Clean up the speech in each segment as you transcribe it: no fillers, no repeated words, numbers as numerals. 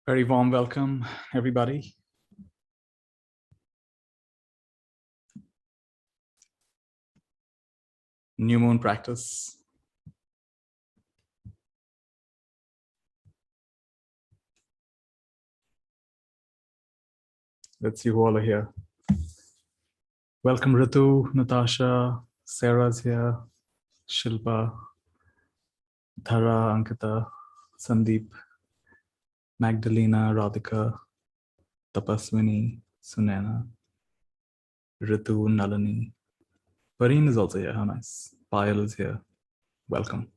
Very warm welcome, everybody. New moon practice. Let's see who all are here. Welcome Ritu, Natasha, Sarah's here, Shilpa, Dhara, Ankita, Sandeep, Magdalena, Radhika, Tapaswini, Sunana, Ritu, Nalini. Pareen is also here. How nice. Payal is here. Welcome.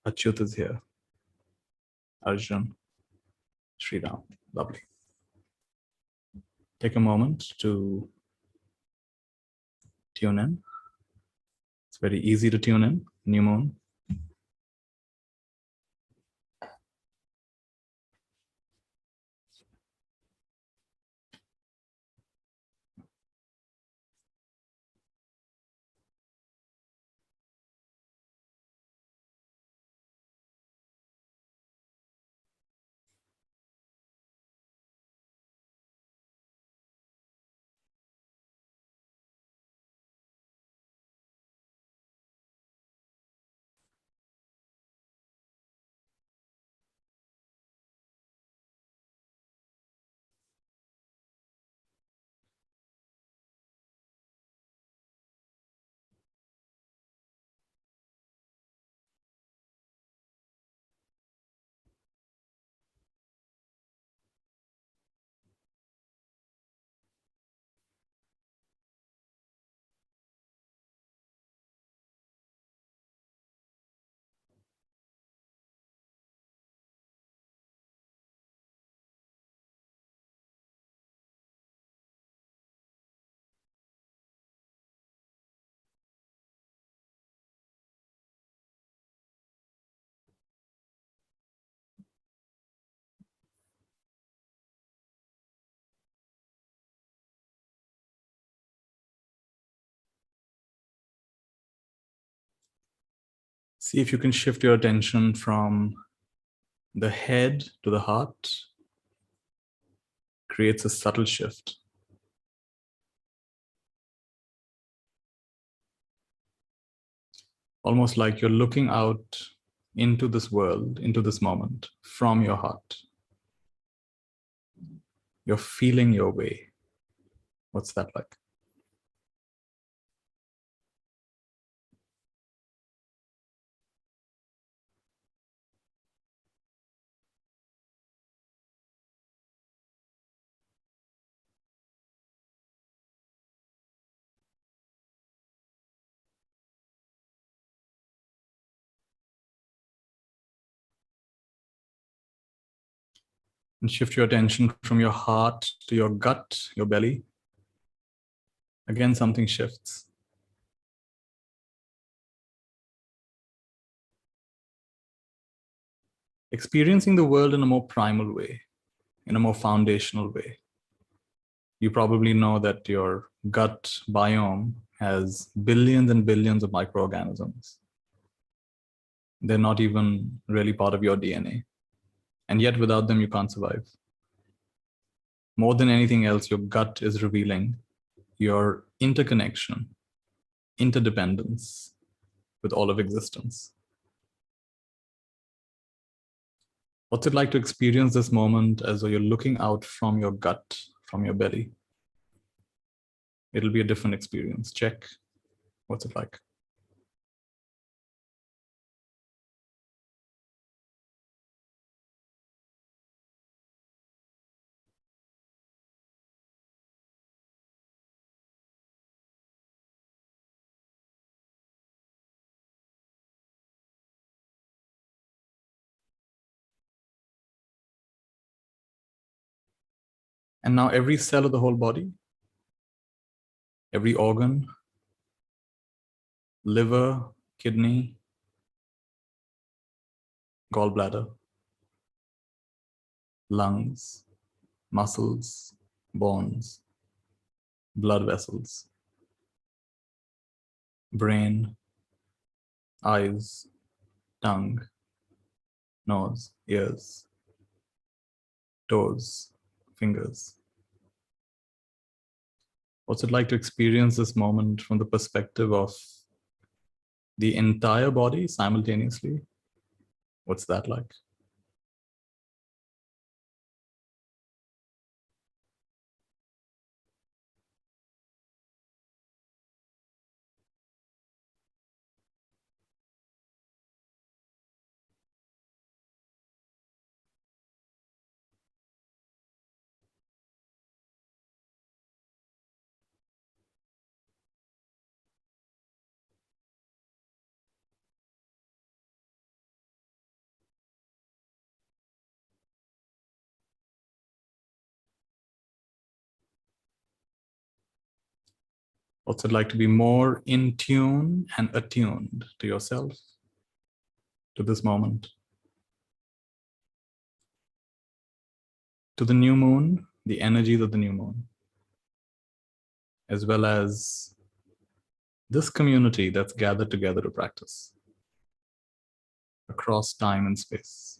Achyut is here. Arjun, Sriram. Lovely. Take a moment to tune in. It's very easy to tune in. New moon. See if you can shift your attention from the head to the heart. Creates a subtle shift. Almost like you're looking out into this world, into this moment from your heart. You're feeling your way. What's that like? And shift your attention from your heart to your gut, your belly. Again, something shifts. Experiencing the world in a more primal way, in a more foundational way. You probably know that your gut biome has billions and billions of microorganisms. They're not even really part of your DNA. And yet without them, you can't survive. More than anything else, your gut is revealing your interconnection, interdependence with all of existence. What's it like to experience this moment as though you're looking out from your gut, from your belly? It'll be a different experience. Check. What's it like? And now every cell of the whole body, every organ, liver, kidney, gallbladder, lungs, muscles, bones, blood vessels, brain, eyes, tongue, nose, ears, toes, fingers. What's it like to experience this moment from the perspective of the entire body simultaneously? What's that like? What's it like to be more in tune and attuned to yourself, to this moment, to the new moon, the energies of the new moon, as well as this community that's gathered together to practice across time and space?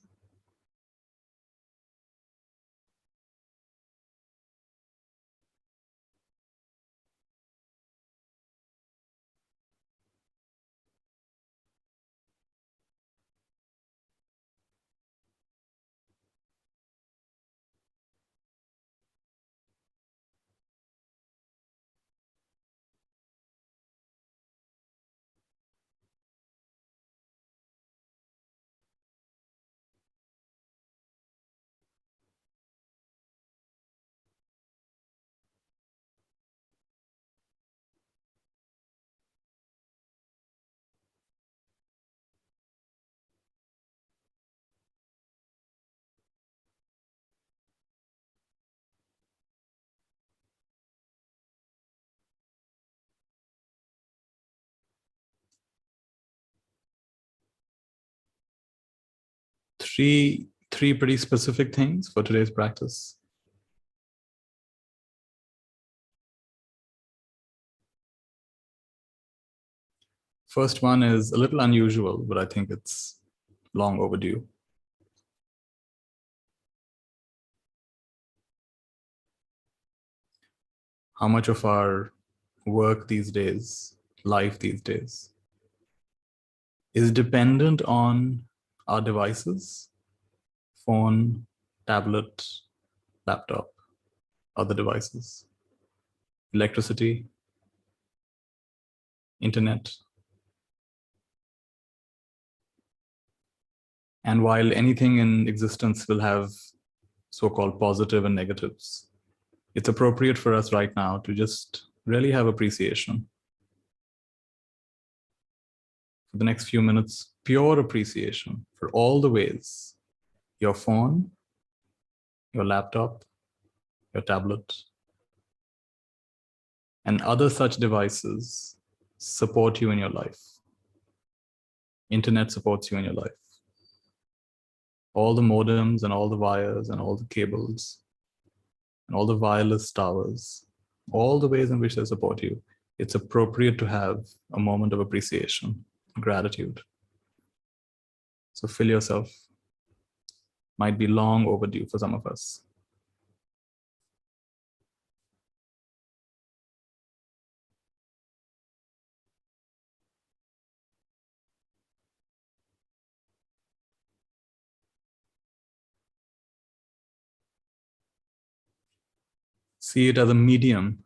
Three pretty specific things for today's practice. First one is a little unusual, but I think it's long overdue. How much of our work these days, life these days, is dependent on our devices, phone, tablet, laptop, other devices, electricity, internet. And while anything in existence will have so-called positive and negatives, it's appropriate for us right now to just really have appreciation. For the next few minutes, pure appreciation for all the ways your phone, your laptop, your tablet, and other such devices support you in your life. Internet supports you in your life. All the modems and all the wires and all the cables and all the wireless towers, all the ways in which they support you, it's appropriate to have a moment of appreciation, gratitude. So fill yourself. Might be long overdue for some of us. See it as a medium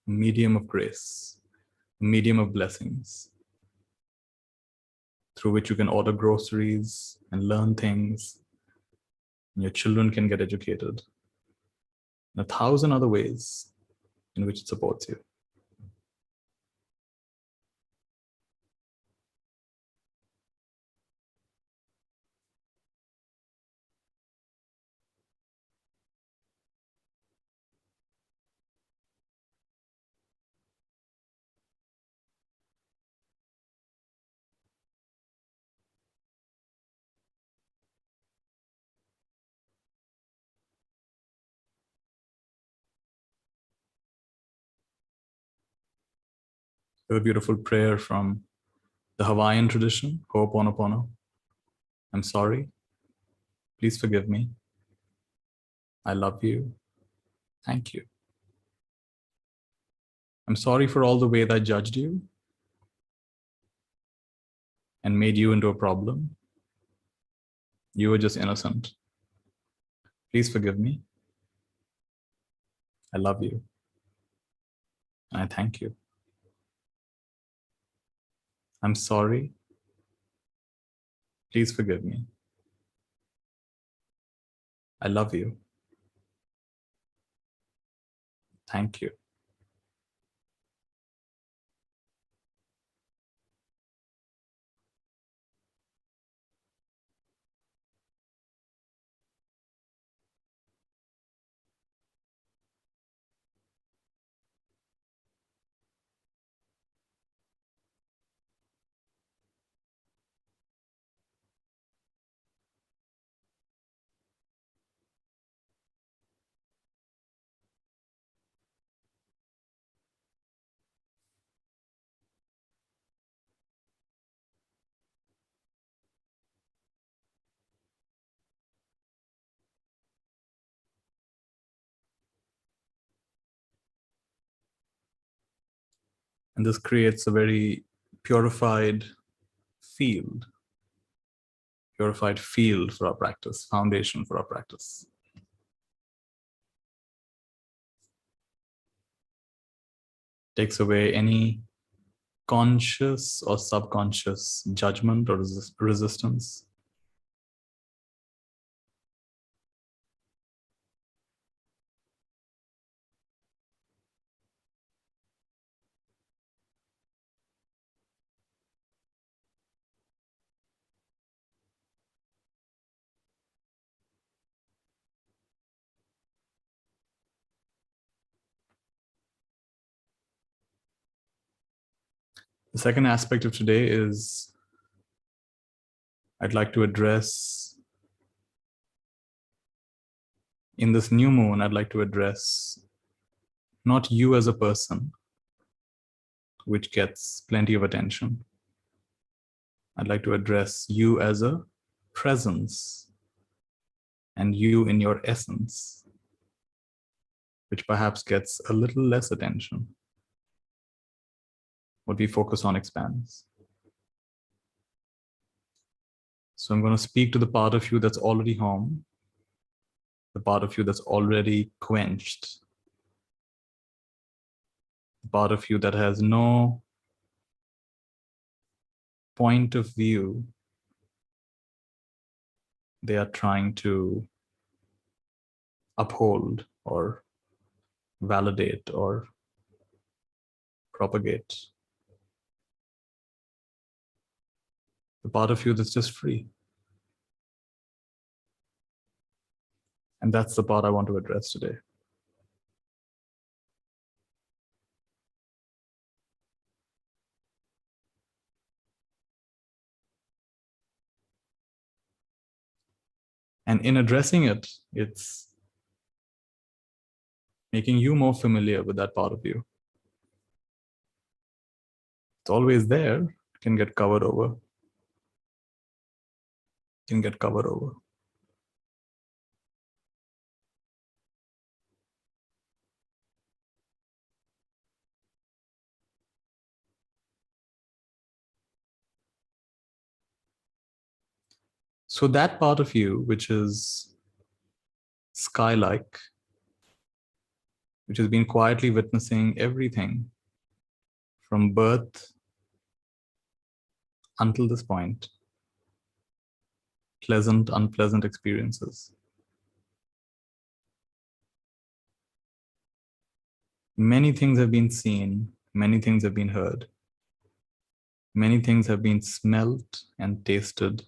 of grace, a medium of blessings, through which you can order groceries and learn things, and your children can get educated, and 1,000 other ways in which it supports you. We have a beautiful prayer from the Hawaiian tradition, Ho'oponopono. I'm sorry. Please forgive me. I love you. Thank you. I'm sorry for all the way that I judged you and made you into a problem. You were just innocent. Please forgive me. I love you. And I thank you. I'm sorry. Please forgive me. I love you. Thank you. And this creates a very purified field for our practice, foundation for our practice. Takes away any conscious or subconscious judgment or resistance. The second aspect of today is I'd like to address, in this new moon, I'd like to address not you as a person, which gets plenty of attention. I'd like to address you as a presence and you in your essence, which perhaps gets a little less attention. What we focus on expands. So I'm going to speak to the part of you that's already home, the part of you that's already quenched, the part of you that has no point of view they are trying to uphold or validate or propagate. The part of you that's just free. And that's the part I want to address today. And in addressing it, it's making you more familiar with that part of you. It's always there, it can get covered over. Can get covered over. So that part of you, which is sky-like, which has been quietly witnessing everything from birth until this point, pleasant, unpleasant experiences. Many things have been seen, many things have been heard, many things have been smelt and tasted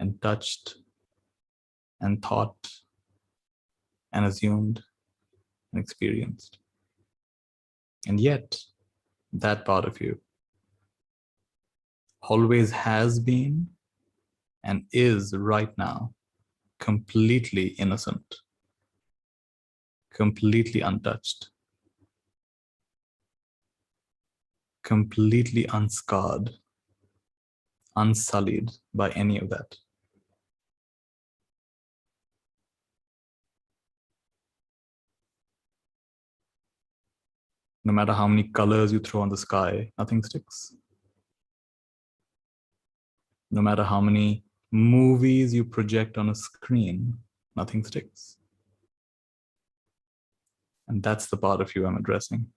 and touched and thought and assumed and experienced. And yet, that part of you always has been and is right now completely innocent, completely untouched, completely unscarred, unsullied by any of that. No matter how many colors you throw on the sky, nothing sticks. No matter how many movies you project on a screen, nothing sticks. And that's the part of you I'm addressing.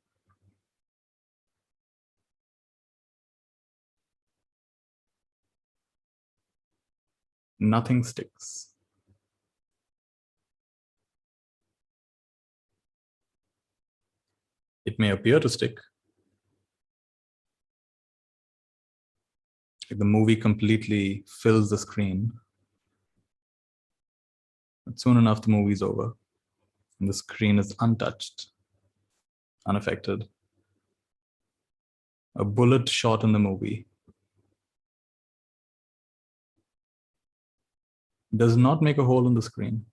Nothing sticks. It may appear to stick. If the movie completely fills the screen, but soon enough the movie's over and the screen is untouched, unaffected. A bullet shot in the movie does not make a hole in the screen.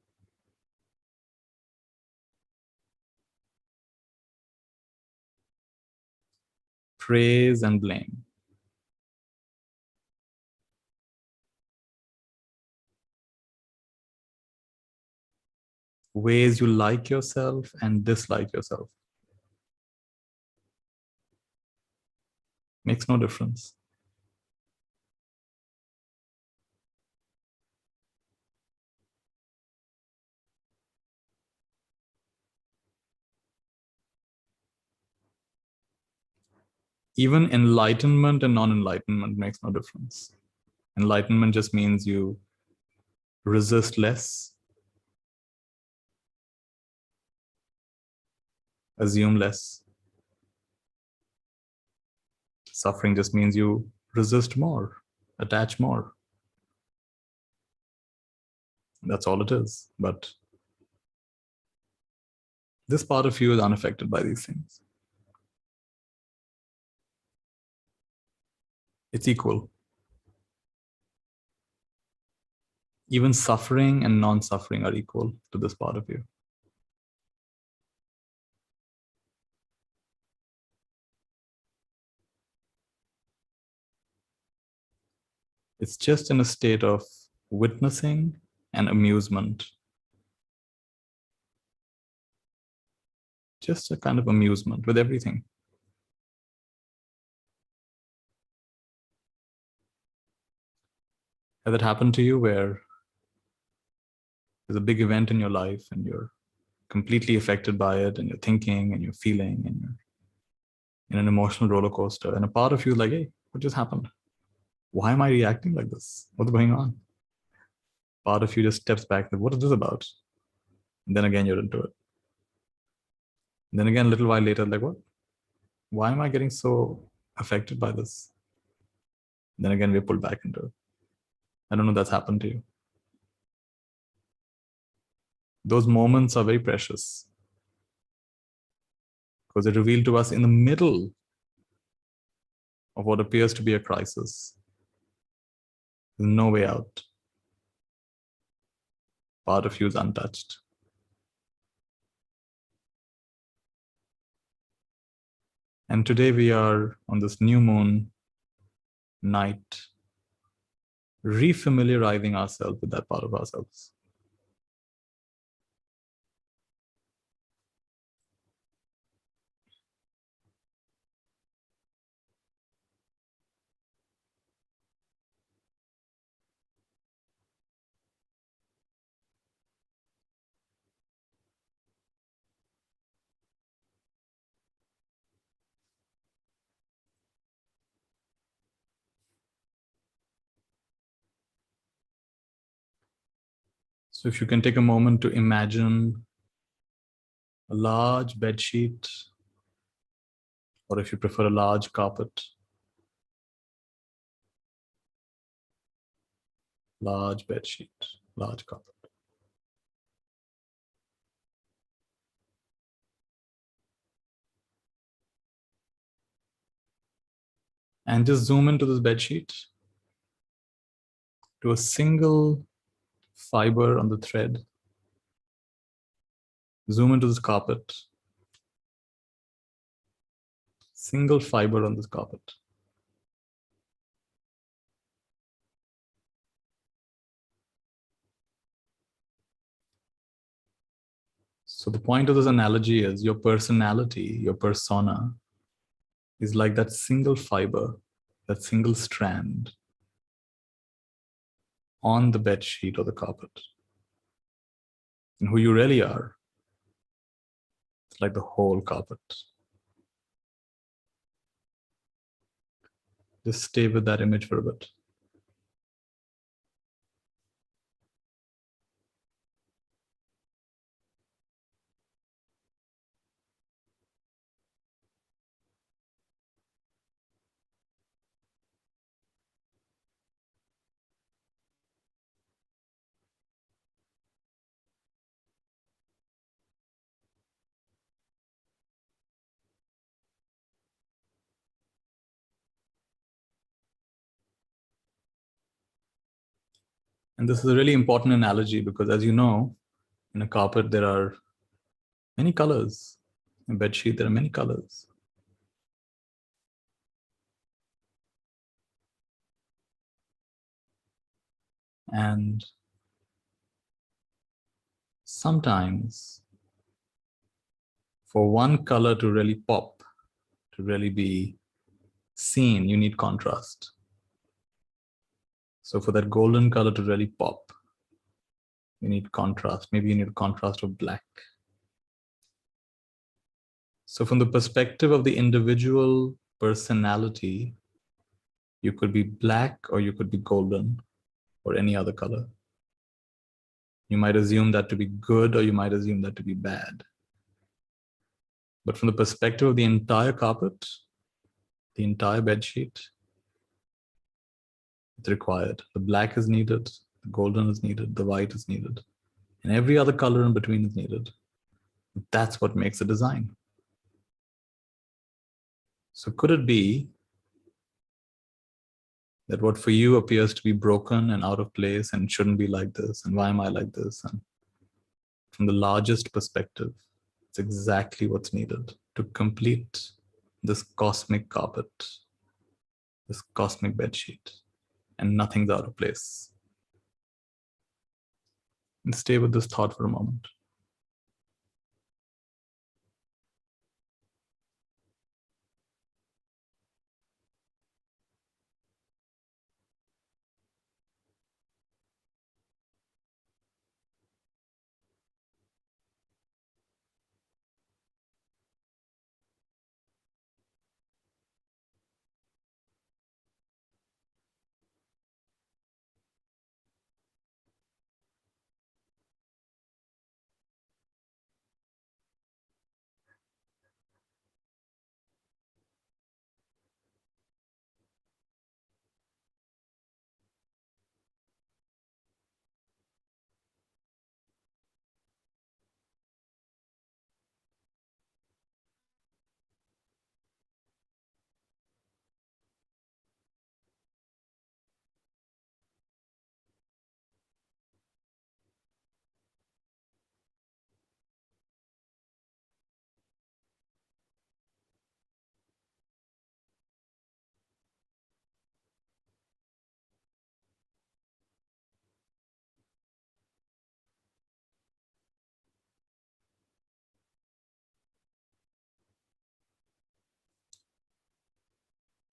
Praise and blame. Ways you like yourself and dislike yourself. Makes no difference. Even enlightenment and non-enlightenment makes no difference. Enlightenment just means you resist less, assume less. Suffering just means you resist more, attach more. That's all it is. But this part of you is unaffected by these things. It's equal. Even suffering and non-suffering are equal to this part of you. It's just in a state of witnessing and amusement. Just a kind of amusement with everything. Has it happened to you where there's a big event in your life and you're completely affected by it and you're thinking and you're feeling and you're in an emotional roller coaster and a part of you is like, hey, what just happened? Why am I reacting like this? What's going on? Part of you just steps back, like, what is this about? And then again, you're into it. And then again, a little while later, like, what? Why am I getting so affected by this? And then again, we're pulled back into it. I don't know if that's happened to you. Those moments are very precious because they reveal to us in the middle of what appears to be a crisis. There's no way out. Part of you is untouched. And today we are on this new moon night, refamiliarizing ourselves with that part of ourselves. So if you can take a moment to imagine a large bed sheet, or if you prefer a large carpet, large bed sheet, large carpet. And just zoom into this bed sheet to a single fiber on the thread. Zoom into this carpet, single fiber on this carpet. So the point of this analogy is your personality, your persona, is like that single fiber, that single strand on the bed sheet or the carpet. And who you really are, it's like the whole carpet. Just stay with that image for a bit. And this is a really important analogy because, as you know, in a carpet, there are many colors. In a bed sheet, there are many colors. And sometimes, for one color to really pop, to really be seen, you need contrast. So for that golden color to really pop, you need contrast. Maybe you need a contrast of black. So from the perspective of the individual personality, you could be black or you could be golden or any other color. You might assume that to be good or you might assume that to be bad. But from the perspective of the entire carpet, the entire bed sheet, it's required. The black is needed, the golden is needed, the white is needed, and every other color in between is needed. That's what makes a design. So could it be that what for you appears to be broken and out of place and shouldn't be like this, and why am I like this? And from the largest perspective, it's exactly what's needed to complete this cosmic carpet, this cosmic bedsheet, and nothing's out of place. And stay with this thought for a moment.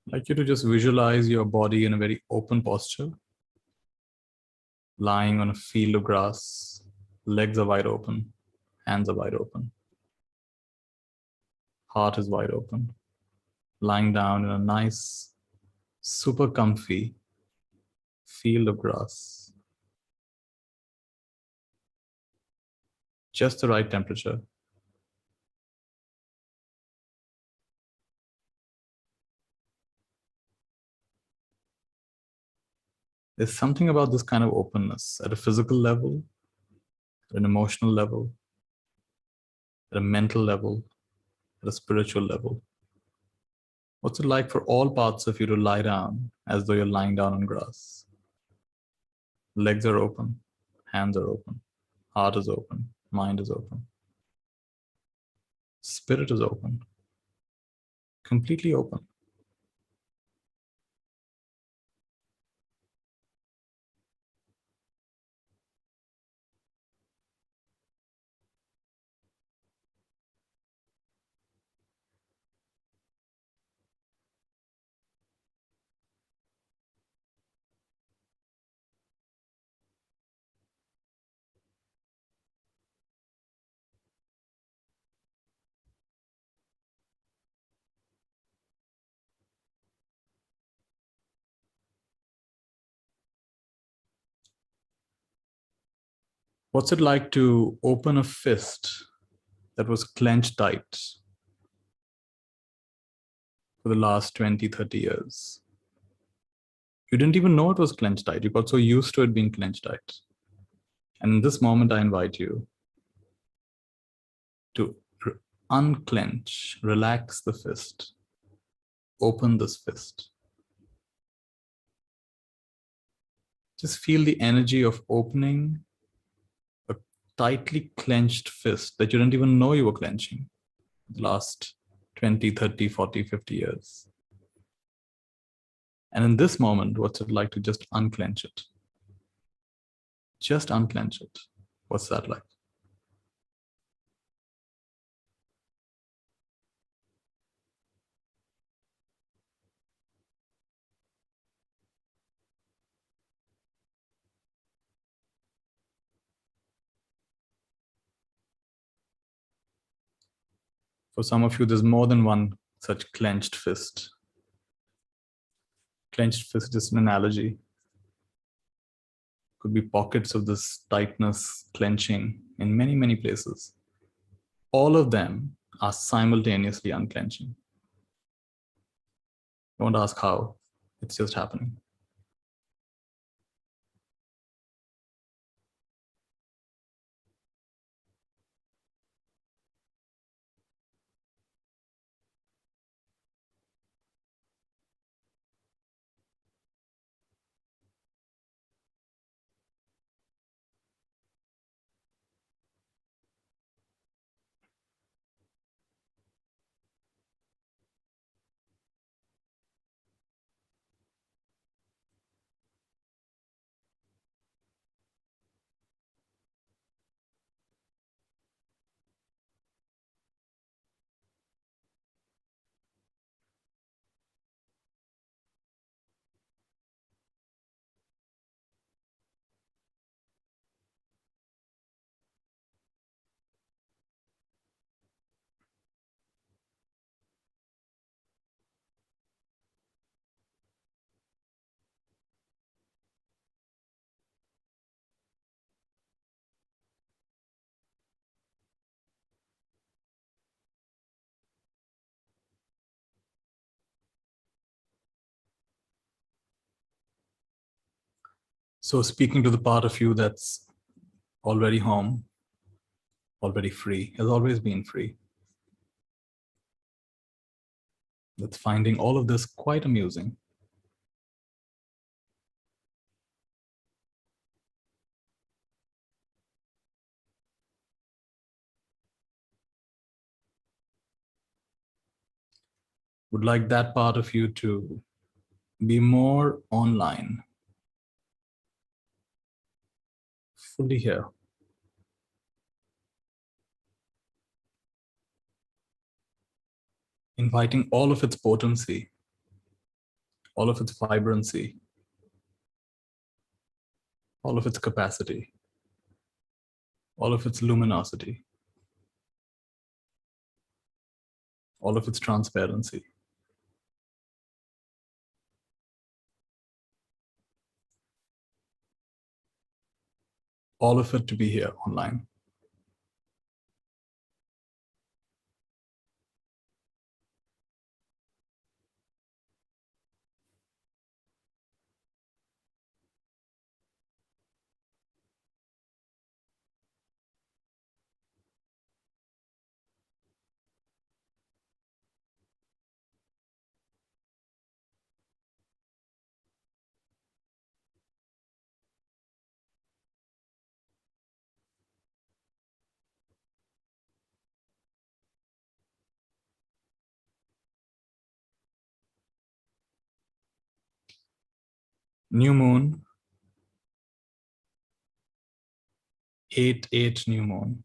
I'd like you to just visualize your body in a very open posture, lying on a field of grass, legs are wide open, hands are wide open, heart is wide open, lying down in a nice, super comfy field of grass, just the right temperature. There's something about this kind of openness at a physical level, at an emotional level, at a mental level, at a spiritual level. What's it like for all parts of you to lie down as though you're lying down on grass? Legs are open, hands are open, heart is open, mind is open, spirit is open, completely open. What's it like to open a fist that was clenched tight for the last 20, 30 years? You didn't even know it was clenched tight. You got so used to it being clenched tight. And in this moment, I invite you to unclench, relax the fist, open this fist. Just feel the energy of opening a tightly clenched fist that you didn't even know you were clenching the last 20, 30, 40, 50 years. And in this moment, what's it like to just unclench it? Just unclench it. What's that like? For some of you, there's more than one such clenched fist. Clenched fist is an analogy. Could be pockets of this tightness, clenching in many, many places. All of them are simultaneously unclenching. Don't ask how, it's just happening. So speaking to the part of you that's already home, already free, has always been free, that's finding all of this quite amusing. Would like that part of you to be more online, fully here, inviting all of its potency, all of its vibrancy, all of its capacity, all of its luminosity, all of its transparency. All of it to be here online. New moon, 8/8 new moon.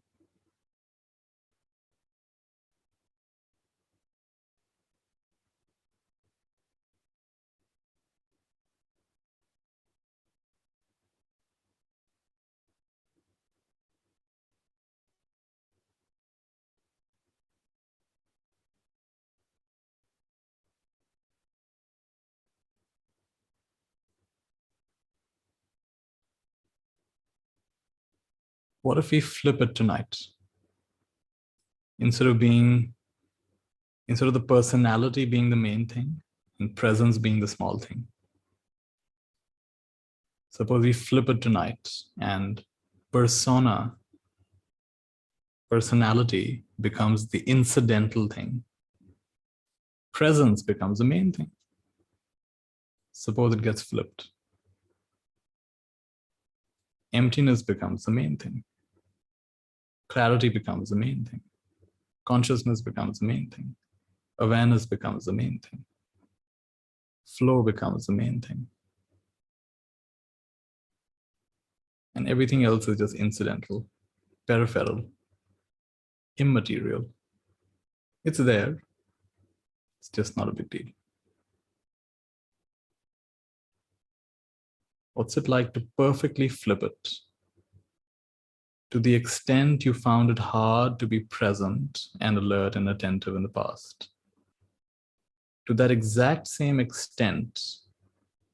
What if we flip it tonight? Instead of the personality being the main thing and presence being the small thing. Suppose we flip it tonight and personality becomes the incidental thing. Presence becomes the main thing. Suppose it gets flipped. Emptiness becomes the main thing. Clarity becomes the main thing. Consciousness becomes the main thing. Awareness becomes the main thing. Flow becomes the main thing. And everything else is just incidental, peripheral, immaterial. It's there. It's just not a big deal. What's it like to perfectly flip it? To the extent you found it hard to be present and alert and attentive in the past, to that exact same extent,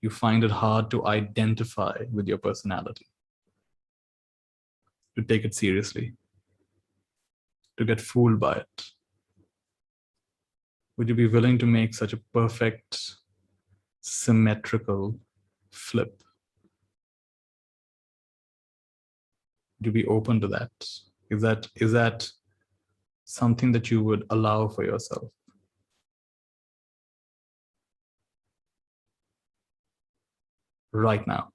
you find it hard to identify with your personality, to take it seriously, to get fooled by it. Would you be willing to make such a perfect, symmetrical flip? Would you be open to that? Is that something that you would allow for yourself? Right now.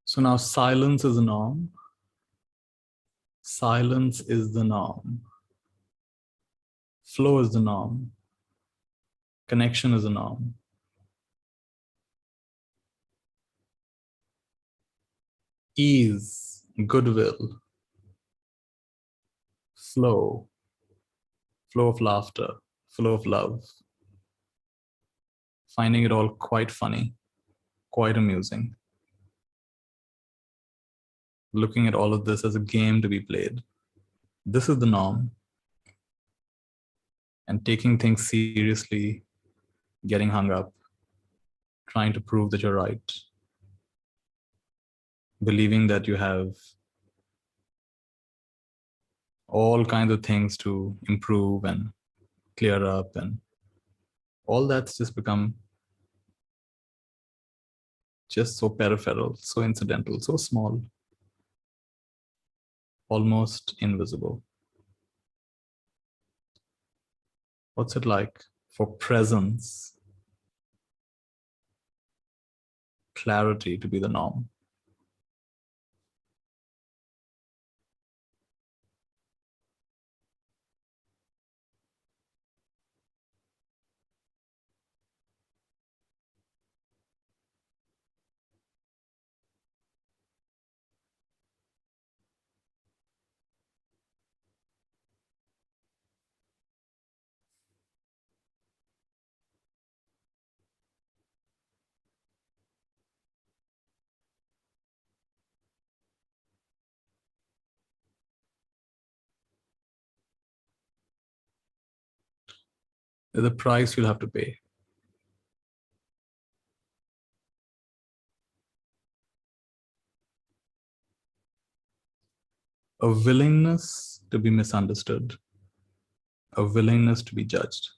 So now silence is the norm. Silence is the norm. Flow is the norm. Connection is the norm. Ease, goodwill, flow, flow of laughter, flow of love. Finding it all quite funny, quite amusing. Looking at all of this as a game to be played. This is the norm. And taking things seriously, getting hung up, trying to prove that you're right, believing that you have all kinds of things to improve and clear up, and all that's just become just so peripheral, so incidental, so small, almost invisible. What's it like for presence, clarity to be the norm? There's a price you'll have to pay. A willingness to be misunderstood, a willingness to be judged.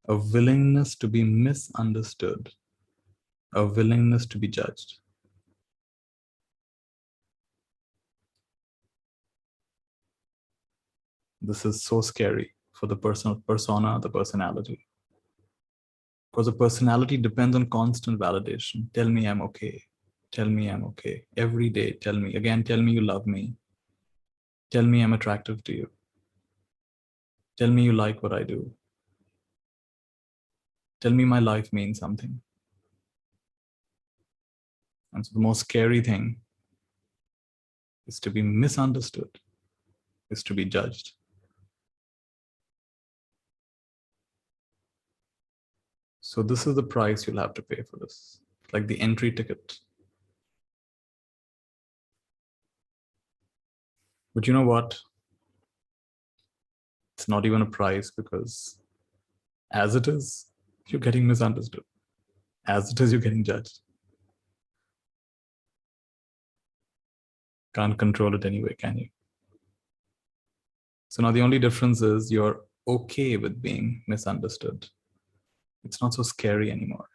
A willingness to be misunderstood, a willingness to be judged. This is so scary for the persona, the personality. Because the personality depends on constant validation. Tell me I'm okay. Tell me I'm okay. Every day, tell me. Again, tell me you love me. Tell me I'm attractive to you. Tell me you like what I do. Tell me my life means something. And so the most scary thing is to be misunderstood, is to be judged. So this is the price you'll have to pay for this, like the entry ticket. But you know what? It's not even a price, because as it is, you're getting misunderstood. As it is, you're getting judged. Can't control it anyway, can you? So now the only difference is you're okay with being misunderstood. It's not so scary anymore.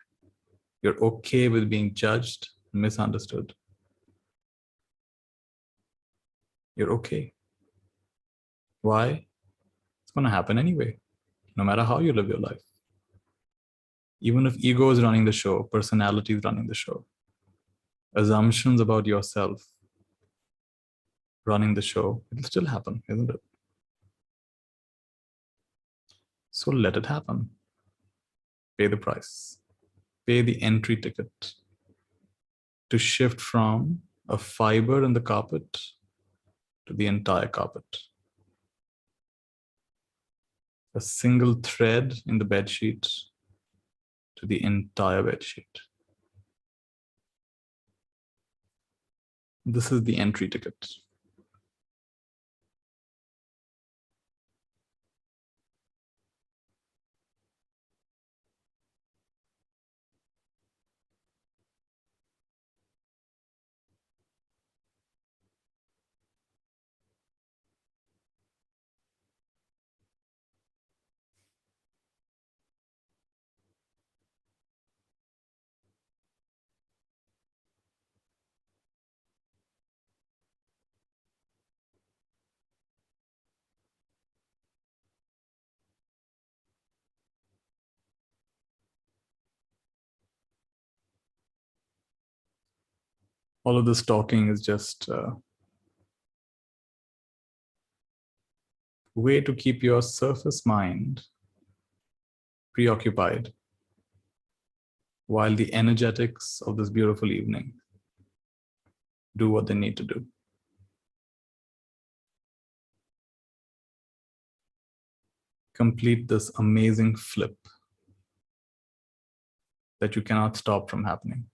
You're okay with being judged, misunderstood. You're okay. Why? It's going to happen anyway, no matter how you live your life. Even if ego is running the show, personality is running the show, assumptions about yourself running the show, it'll still happen, isn't it? So let it happen. Pay the price. Pay the entry ticket to shift from a fiber in the carpet to the entire carpet. A single thread in the bed sheet to the entire bed sheet. This is the entry ticket. All of this talking is just a way to keep your surface mind preoccupied while the energetics of this beautiful evening do what they need to do. Complete this amazing flip that you cannot stop from happening.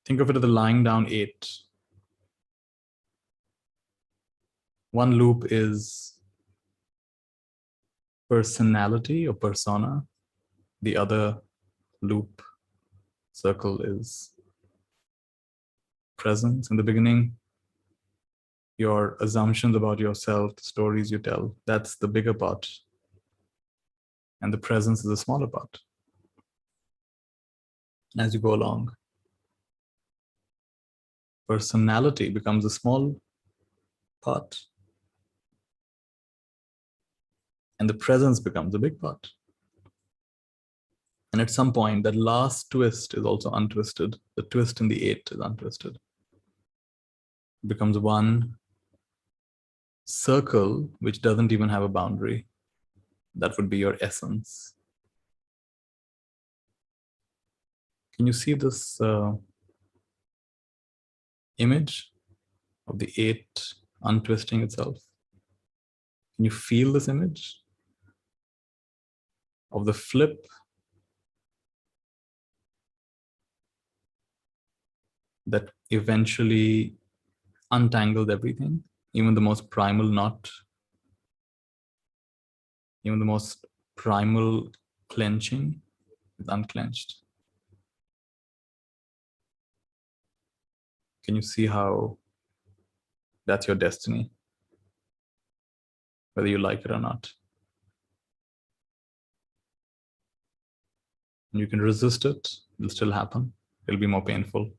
Think of it as the lying down 8. One loop is personality or persona. The other loop circle is presence. In the beginning, your assumptions about yourself, the stories you tell, that's the bigger part. And the presence is the smaller part. As you go along, personality becomes a small part. And the presence becomes a big part. And at some point, that last twist is also untwisted. The twist in the 8 is untwisted. It becomes one circle which doesn't even have a boundary. That would be your essence. Can you see this image of the 8 untwisting itself? Can you feel this image of the flip that eventually untangled everything, even the most primal knot, even the most primal clenching is unclenched? Can you see how that's your destiny, whether you like it or not? And you can resist it, it'll still happen. It'll be more painful.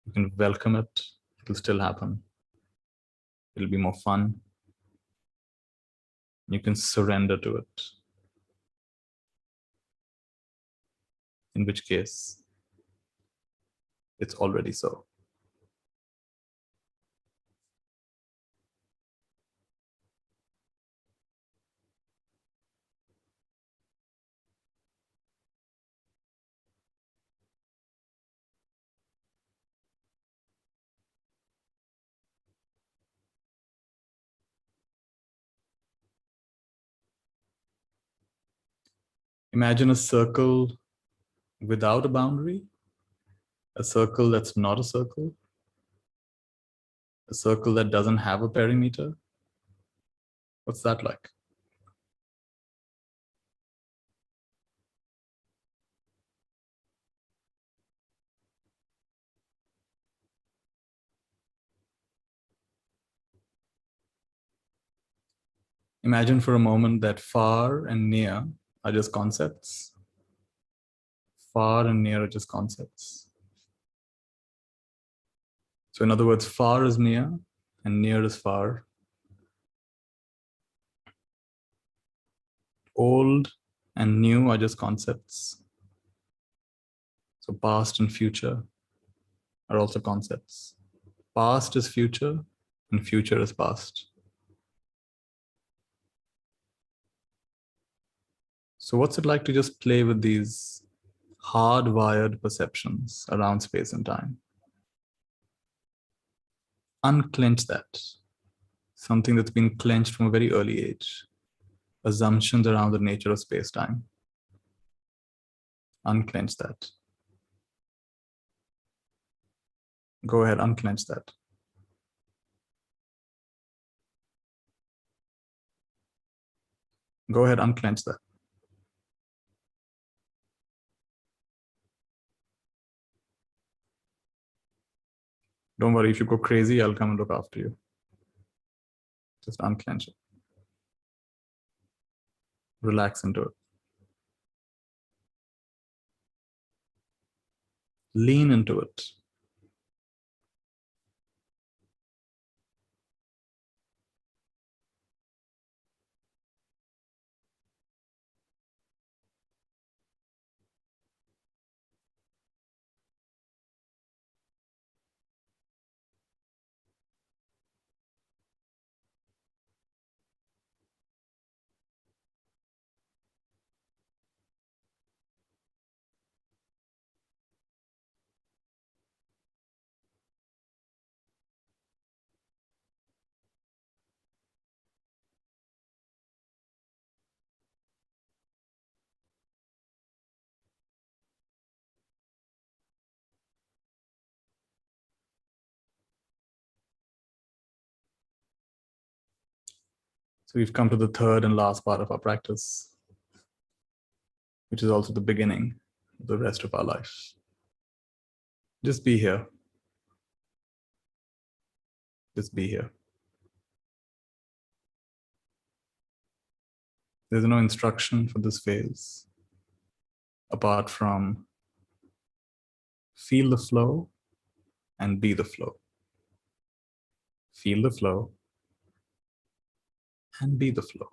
You can welcome it, it'll still happen. It'll be more fun. You can surrender to it. In which case, it's already so. Imagine a circle without a boundary, a circle that's not a circle that doesn't have a perimeter. What's that like? Imagine for a moment that far and near are just concepts. Far and near are just concepts. So in other words, far is near and near is far. Old and new are just concepts. So past and future are also concepts. Past is future and future is past. So what's it like to just play with these hardwired perceptions around space and time? Unclench that. Something that's been clenched from a very early age. Assumptions around the nature of space-time. Unclench that. Go ahead, unclench that. Go ahead, unclench that. Don't worry, if you go crazy, I'll come and look after you. Just unclench it. Relax into it. Lean into it. So we've come to the third and last part of our practice, which is also the beginning of the rest of our life. Just be here. Just be here. There's no instruction for this phase apart from feel the flow and be the flow. Feel the flow and be the flow.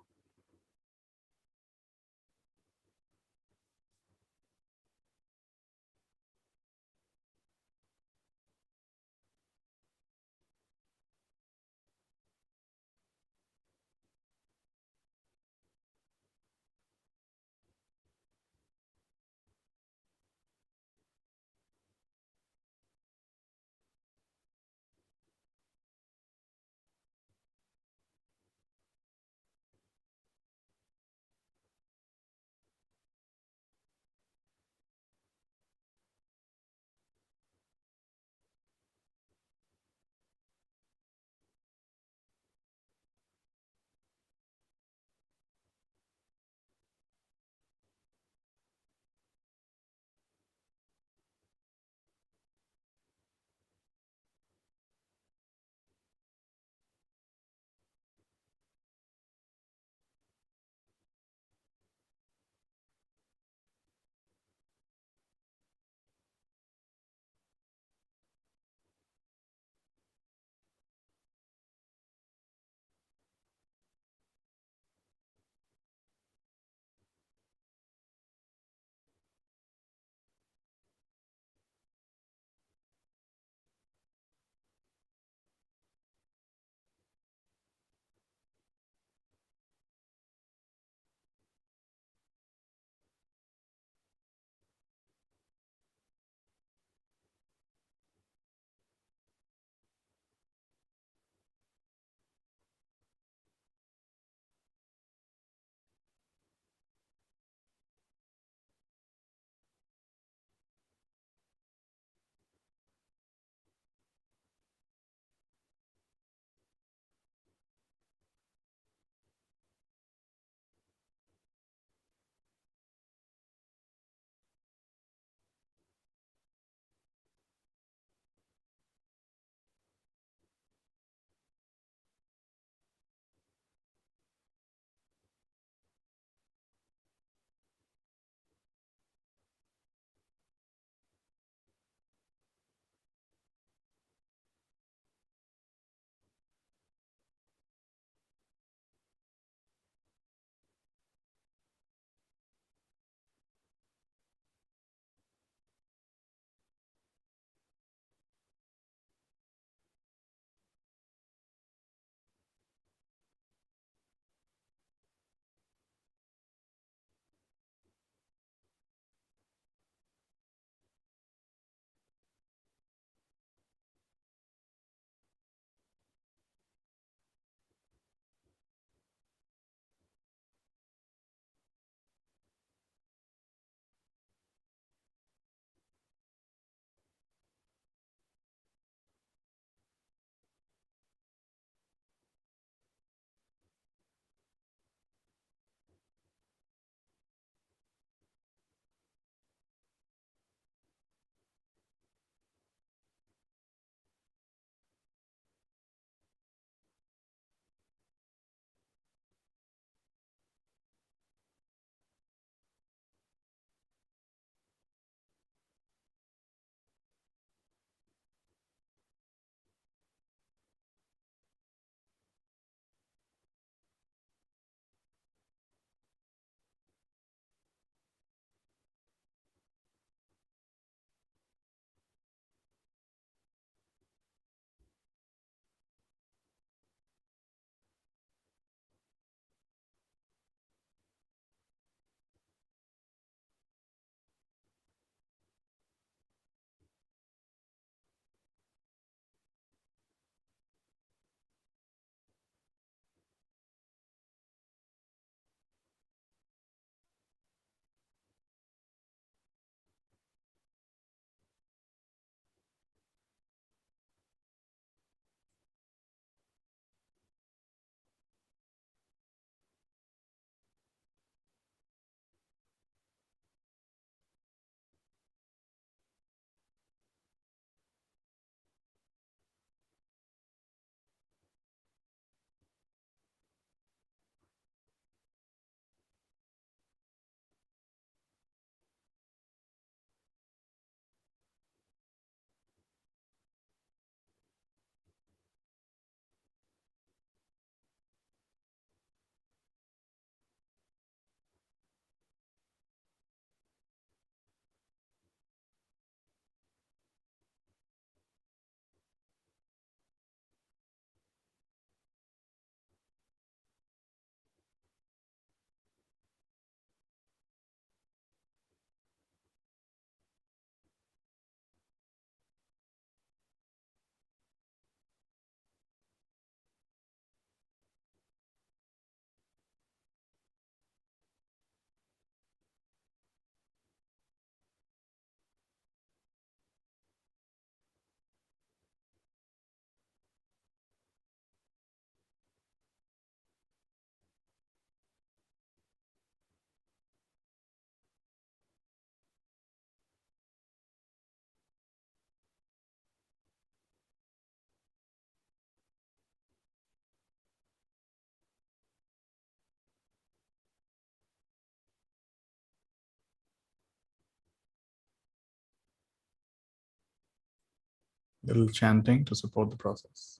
Little chanting to support the process.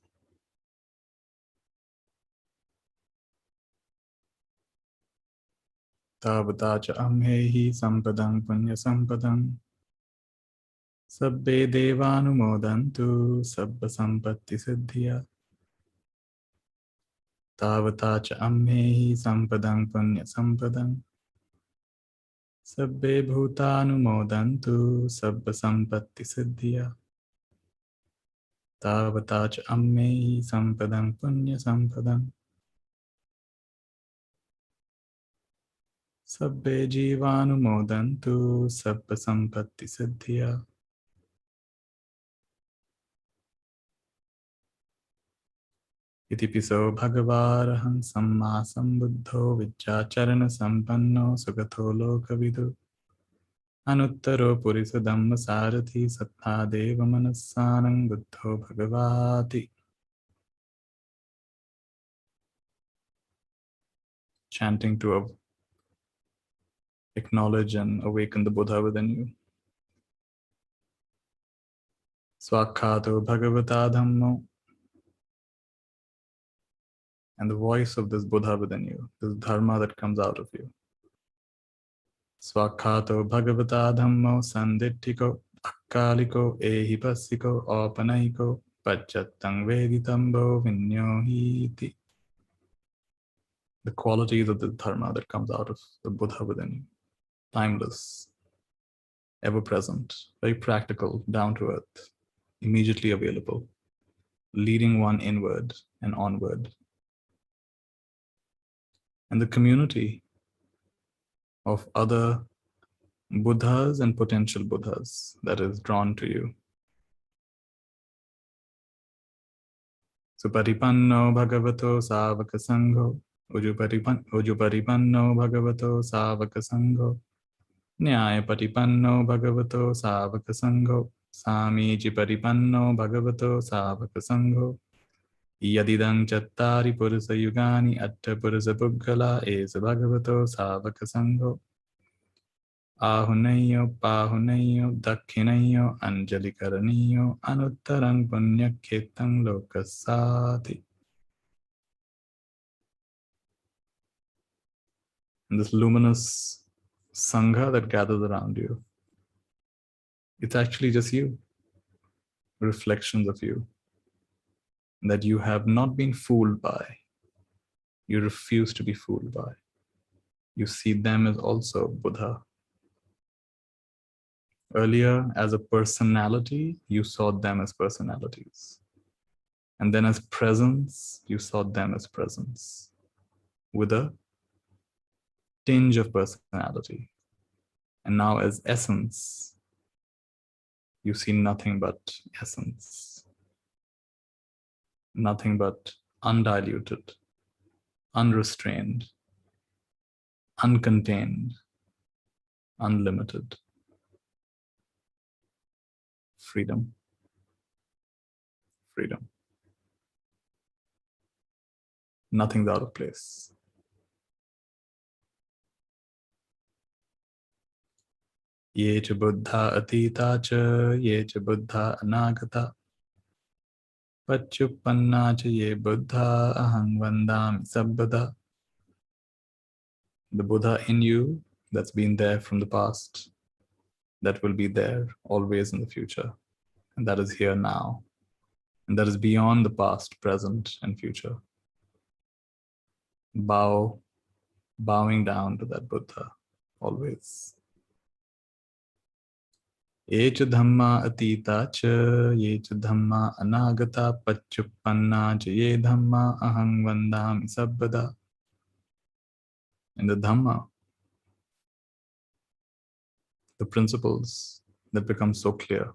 Tavata cha amhehi sampadang punya sampadang sabbe devanumodantu sabba sampatti siddhya. Tavata cha amhehi sampadang punya sampadang sabbe bhutanumodantu sabba sampatti siddhya. Tavata cha ammehi sampadang punya sampadang sabbe jivanumodantu sabba sampatti siddhya. Iti piso bhagavaraham samma sambuddho vidyacharana sampanno sugatho lokavidu anuttaro purisa dhamma sarathi sattha deva manassanam buddho bhagavati. Chanting to acknowledge and awaken the Buddha within you. Swakhato bhagavata dhammo. And the voice of this Buddha within you, this dharma that comes out of you. Swakhato bhagavata dhammo sanditthiko akkaliko ehipassiko apanahiko pachattang veditambo vinyohiti. The qualities of the dharma that comes out of the Buddha within you. Timeless, ever present, very practical, down to earth, immediately available, leading one inward and onward. And the community of other Buddhas and potential Buddhas that is drawn to you. Suparipanno bhagavato savaka sangho. Ujuparipanno bhagavato savaka sangho. Nyaya patipanno bhagavato savaka sangho. Samiji paripanno bhagavato savaka sangho. Yadidang chattari purusa yugani atta purusa puggala esa bhagavato savaka sangho. Ahuneyo pahuneyo dakhineyo anjali karaniyo anuttarang punyakhetang lokasati. And this luminous sangha that gathers around you, it's actually just you, reflections of you that you have not been fooled by. You refuse to be fooled by. You see them as also Buddha. Earlier, as a personality, you saw them as personalities. And then as presence, you saw them as presence with a tinge of personality. And now as essence, you see nothing but essence. Nothing but undiluted, unrestrained, uncontained, unlimited freedom. Freedom. Nothing's out of place. Ye cha buddha atita cha, ye cha buddha anagata, pachyuppanna cha ye buddha ahang vandami sabbada. The Buddha in you that's been there from the past, that will be there always in the future, and that is here now, and that is beyond the past, present, and future. Bowing down to that Buddha, always. Ye cha dhamma atita cha, ye cha dhamma anagata, pachyuppanna cha ye dhamma ahang vandami sabbada. In the Dhamma, the principles that become so clear,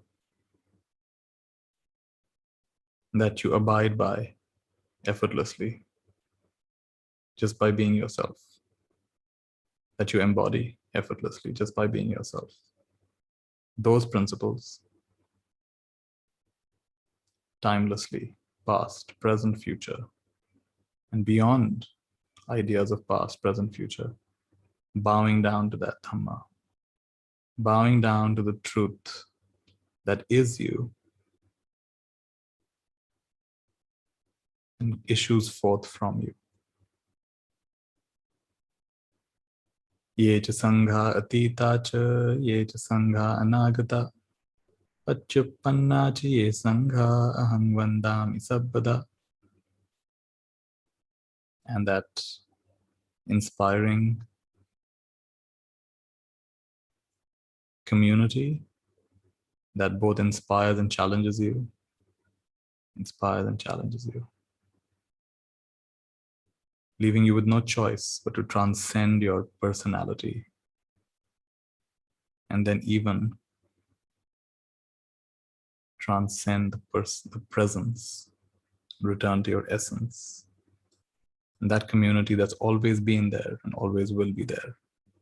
that you abide by effortlessly, just by being yourself, that you embody effortlessly, just by being yourself. Those principles, timelessly, past, present, future, and beyond ideas of past, present, future, bowing down to that Dhamma, bowing down to the truth that is you, and issues forth from you. Ye cha sangha atita cha, ye cha sangha anagata, pachyuppanna cha ye sangha aham vandami sabbada. And that inspiring community that both inspires and challenges you, leaving you with no choice but to transcend your personality and then even transcend the presence, return to your essence. And that community that's always been there and always will be there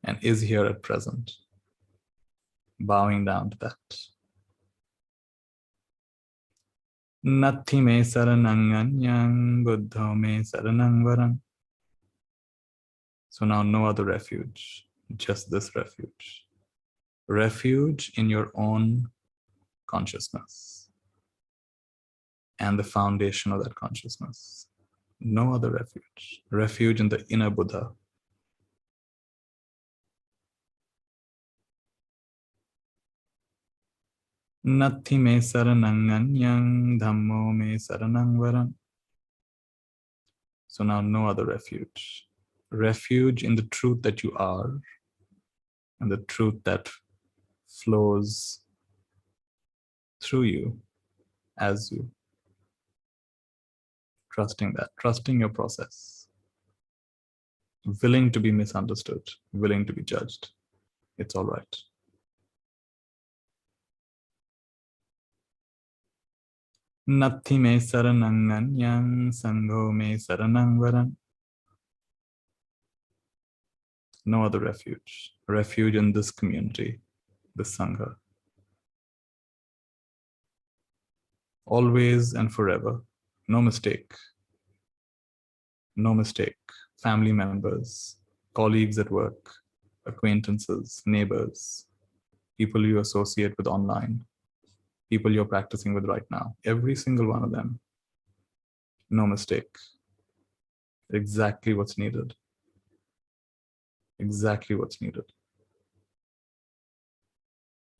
and is here at present, bowing down to that. Natti me saranang anyang, buddho me saranang varam. So now no other refuge, just this refuge. Refuge in your own consciousness and the foundation of that consciousness. No other refuge. Refuge in the inner Buddha. Natti me saranang anyang, dhammo me saranang varam. So now no other refuge. Refuge in the truth that you are and the truth that flows through you as you. Trusting that, trusting your process. Willing to be misunderstood, willing to be judged. It's all right. Natti me saranang anyang, sangho me saranang varam. No other refuge. Refuge in this community, this sangha. Always and forever. No mistake. No mistake. Family members, colleagues at work, acquaintances, neighbors, people you associate with online, people you're practicing with right now. Every single one of them. No mistake. Exactly what's needed. Exactly what's needed.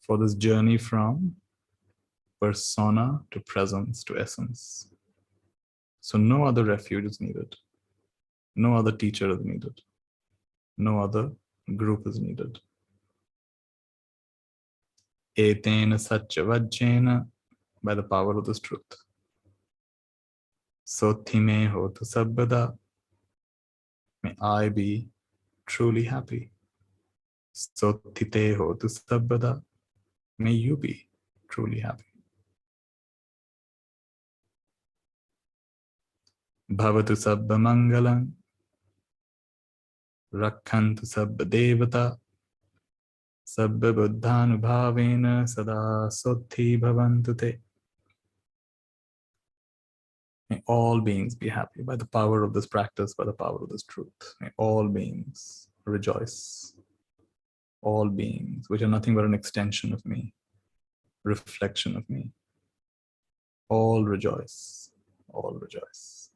For this journey from persona to presence to essence. So no other refuge is needed. No other teacher is needed. No other group is needed. Etena satchavajjena, by the power of this truth. Sothime hotu sabbada, may I be truly happy. Sothite hotu sabbada, may you be truly happy. Bhavatu sabba mangalam, rakhantu sabba devata, sabba buddhanubhavena sada sothi bhavantu te. May all beings be happy by the power of this practice, by the power of this truth. May all beings rejoice. All beings, which are nothing but an extension of me, reflection of me. All rejoice. All rejoice.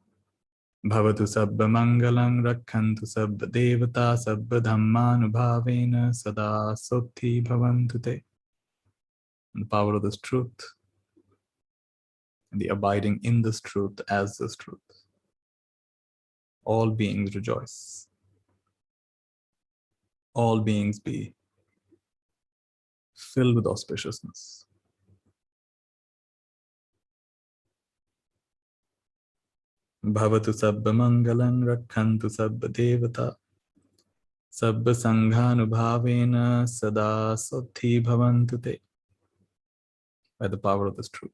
Bhavatu sabba mangalam, rakhantu sabba devata, sabba dhammanubhavena sada sothi bhavantu te. And the power of this truth, and the abiding in this truth as this truth. All beings rejoice. All beings be filled with auspiciousness. Bhavatu sabba mangalam, rakhantu sabba devata, sabba sanghanubhavena sada sothi bhavantu te. By the power of this truth,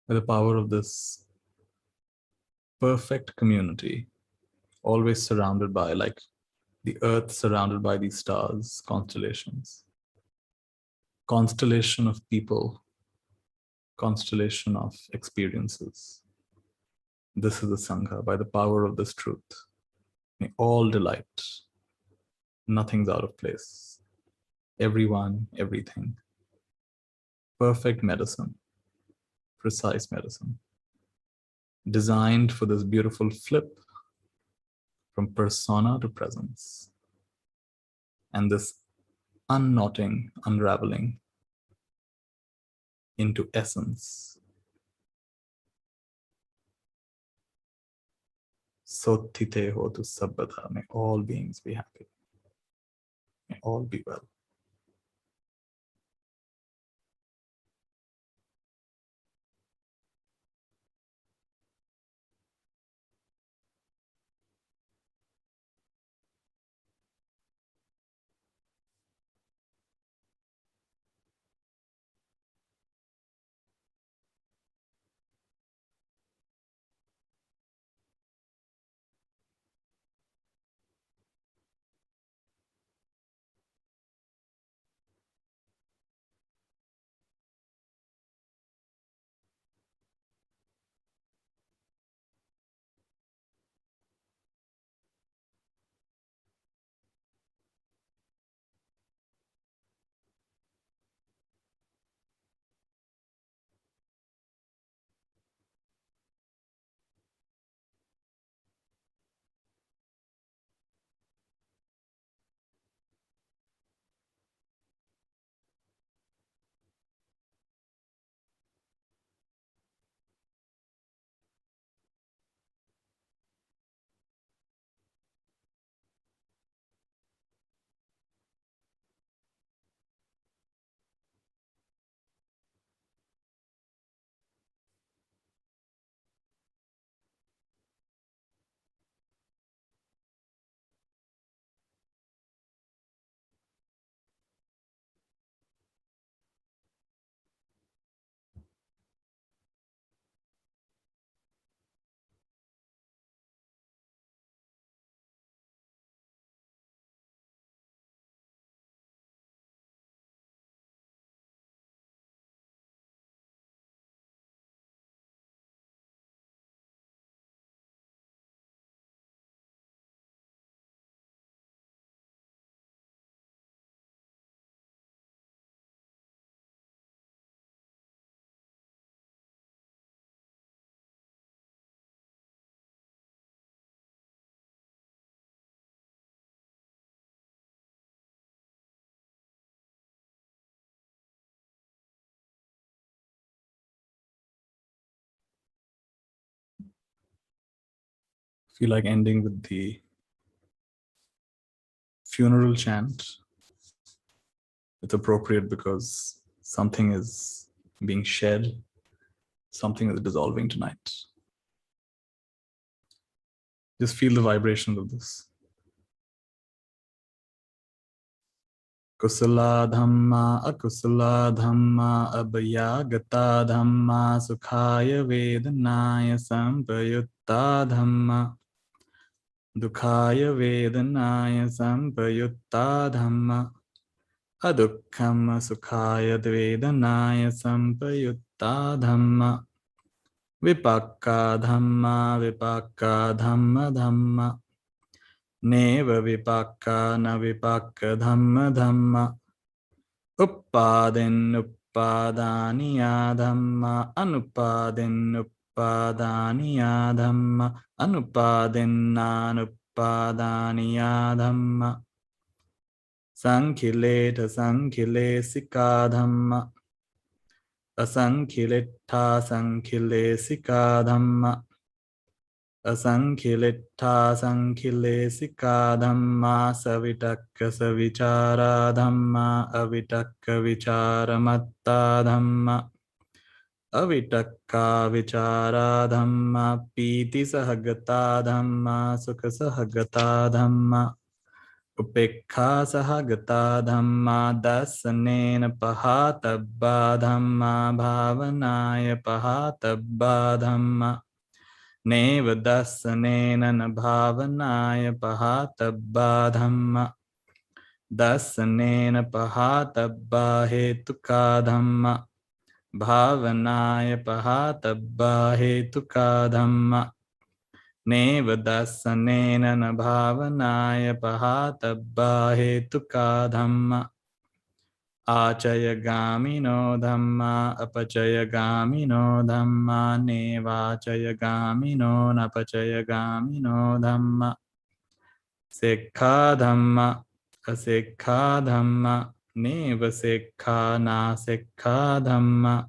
by the power of this perfect community, always surrounded by, like the earth surrounded by these stars, constellations. Constellation of people, constellation of experiences. This is the Sangha, by the power of this truth. May all delight. Nothing's out of place. Everyone, everything. Perfect medicine. Precise medicine. designed for this beautiful flip from persona to presence, and this unknotting, unraveling into essence. Sothite hotu sabbata. May all beings be happy. May all be well. Feel like ending with the funeral chant. It's appropriate because something is being shed, something is dissolving tonight. Just feel the vibrations of this. Kusala dhamma, akusala dhamma, abhayagata dhamma, sukhaya vedanaya sampayutta dhamma, dukhaya vedanaya sampayutta dhamma, adukkam sukhaya vedanaya sampayutta dhamma, vipakka dhamma, vipakka dhamma dhamma, neva vipakka na vipakka dhamma dhamma, uppadin uppadaniya dhamma, anupadin uppadaniya dhamma, anupadin nanuppadaniya dhamma, sankhileta sankhilesika dhamma, asankhiletta sankhilesika dhamma, asankhiletta sankhilesika dhamma, savitakka savichara dhamma, avitakka vicharamatta dhamma, avitakka vichara dhamma, piti sahagata dhamma, sukha sahagata dhamma, upekha sahagata dhamma, dasanena pahatabba dhamma, bhavanaya pahatabba dhamma, neva dasanena na bhavanaya pahatabba dhamma, dasanena pahatabba hetuka dhamma, bhavanaya pahatabba hetuka dhamma, neva dasanena na bhavanaya pahatabba hetuka dhamma, Achayagamino dhamma apachayagamino dhamma nevachayagamino napachayagamino dhamma Sikha dhamma asikha dhamma neva sikha na sikha dhamma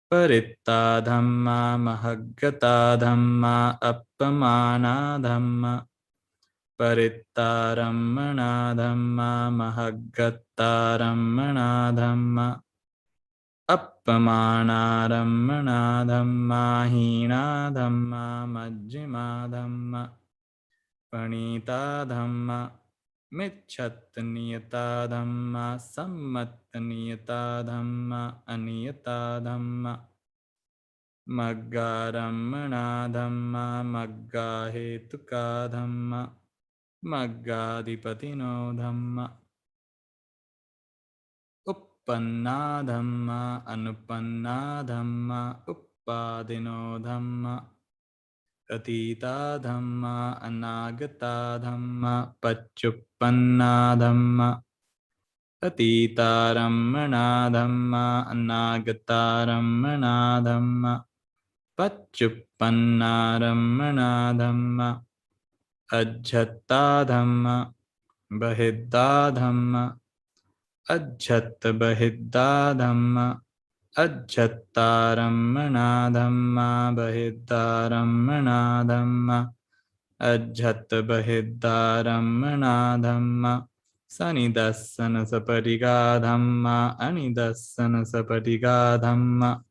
Paritta dhamma mahaggata dhamma appamana dhamma Parittaramana dhamma mahaggataramana dhamma Appamanaramana dhamma hina dhamma majjima dhamma Panita dhamma Michatniyata dhamma Sammatniyata dhamma Aniyata dhamma Maggaramana dhamma Maggahetuka dhamma Maggadipatino dhamma Uppanna dhamma Anupanna dhamma Uppadino dhamma Atita dhamma Anagata dhamma Pachuppanna dhamma Atita ramana dhamma Anagata ramana dhamma Pachuppanna ramana dhamma Ajjatta dhamma Bahidda dhamma Ajjat bahidda dhamma Ajjatta ramana dhamma Bahidda ramana dhamma Ajjat bahidda ramana dhamma Sanidassana sapadiga dhamma Anidassana sapadiga dhamma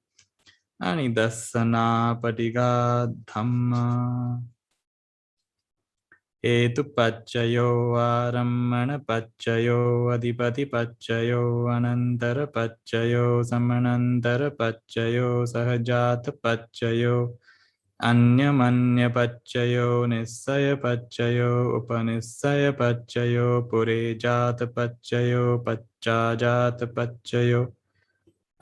Anidassana patiga dhamma Hetupachayo Aramana Pachayo Adipati Pachayo Anantara Pachayo Samanantara Pachayo Sahajata Pachayo Anyamanya Pachayo Nissaya Pachayo Upanissaya Pachayo Purejata Pachayo Pachajata Pachayo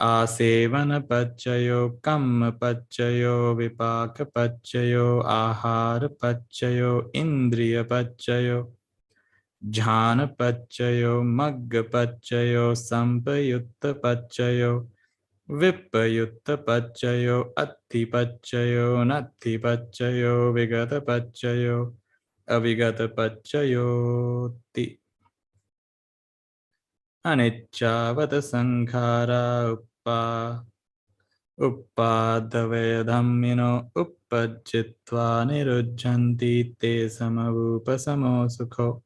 Asevana Pachayo Kamma Pachayo Vipaka Pachayo Ahara Pachayo Indriya Pachayo Jhana Pachayo Magga Pachayo Sampayutta Pachayo Vipayutta Pachayo Atti Pachayo Natti Pachayo Vigata Pachayo Avigata Pachayo Ti Anichavata Sankhara Uppadavaya dhammino uppajjitva nirujjanti te samavupasamo sukho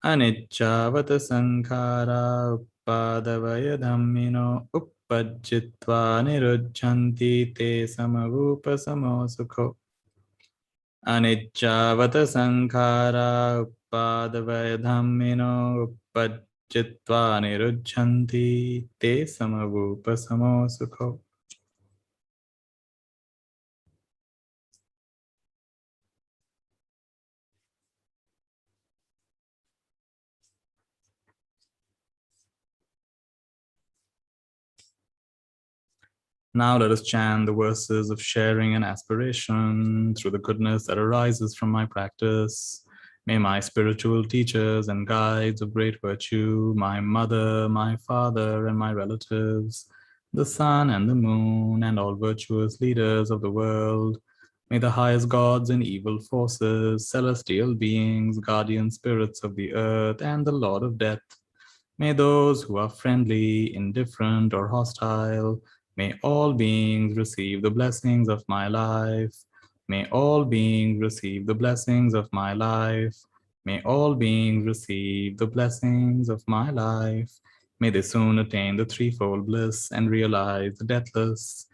Anichavata sankhara uppadavaya dhammino uppajjitva nirujjanti te samavupasamo sukho Anichavata sankhara uppadavaya dhammino uppajjitva nirujjanti te samavupasamo sukho Now let us chant the verses of sharing and aspiration through the goodness that arises from my practice. May my spiritual teachers and guides of great virtue, my mother, my father, and my relatives, the sun and the moon, and all virtuous leaders of the world, may the highest gods and evil forces, celestial beings, guardian spirits of the earth, and the Lord of Death, may those who are friendly, indifferent, or hostile, may all beings receive the blessings of my life. May all beings receive the blessings of my life. May all beings receive the blessings of my life. May they soon attain the threefold bliss and realize the deathless.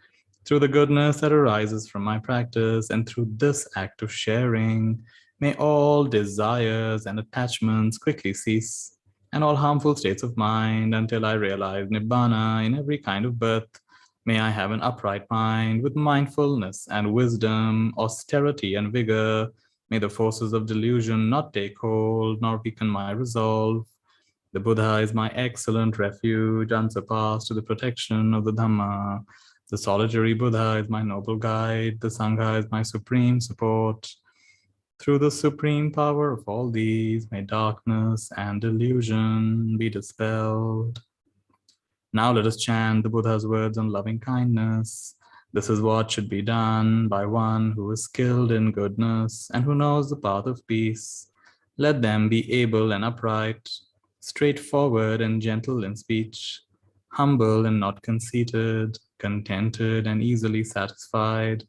Through the goodness that arises from my practice and through this act of sharing, may all desires and attachments quickly cease, and all harmful states of mind until I realize Nibbana in every kind of birth. May I have an upright mind with mindfulness and wisdom, austerity and vigor. May the forces of delusion not take hold nor weaken my resolve. The Buddha is my excellent refuge, unsurpassed to the protection of the Dhamma. The solitary Buddha is my noble guide. The Sangha is my supreme support. Through the supreme power of all these, may darkness and delusion be dispelled. Now let us chant the Buddha's words on loving kindness. This is what should be done by one who is skilled in goodness and who knows the path of peace. Let them be able and upright, straightforward and gentle in speech, humble and not conceited, contented and easily satisfied,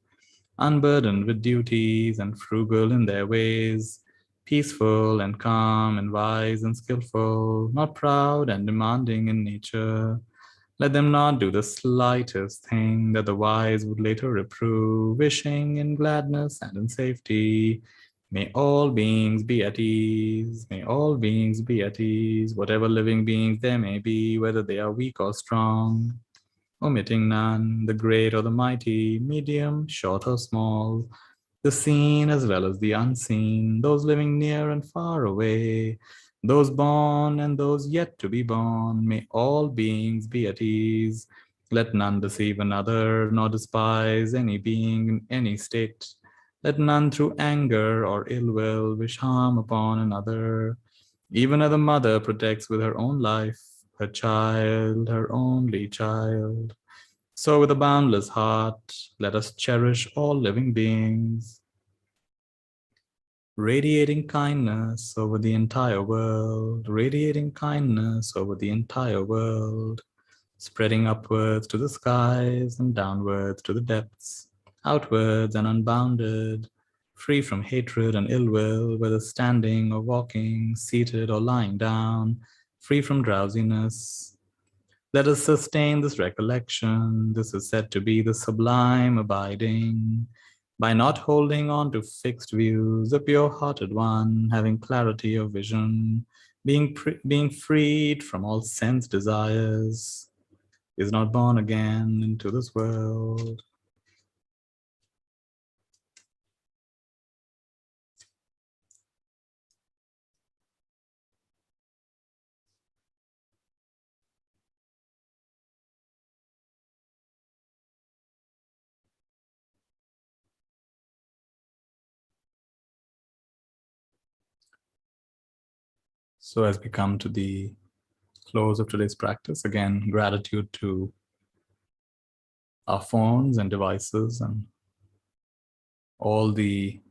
unburdened with duties and frugal in their ways, peaceful and calm and wise and skillful, not proud and demanding in nature. Let them not do the slightest thing that the wise would later reprove, wishing in gladness and in safety. May all beings be at ease. May all beings be at ease, whatever living beings there may be, whether they are weak or strong, omitting none, the great or the mighty, medium, short or small, the seen as well as the unseen, those living near and far away, those born and those yet to be born. May all beings be at ease. Let none deceive another, nor despise any being in any state. Let none through anger or ill will wish harm upon another. Even as a mother protects with her own life her child, her only child, so with a boundless heart, let us cherish all living beings, radiating kindness over the entire world, radiating kindness over the entire world, spreading upwards to the skies and downwards to the depths, outwards and unbounded, free from hatred and ill will, whether standing or walking, seated or lying down, free from drowsiness. Let us sustain this recollection. This is said to be the sublime abiding. By not holding on to fixed views, the pure-hearted one, having clarity of vision, being freed from all sense desires, is not born again into this world. So as we come to the close of today's practice, again, gratitude to our phones and devices and all the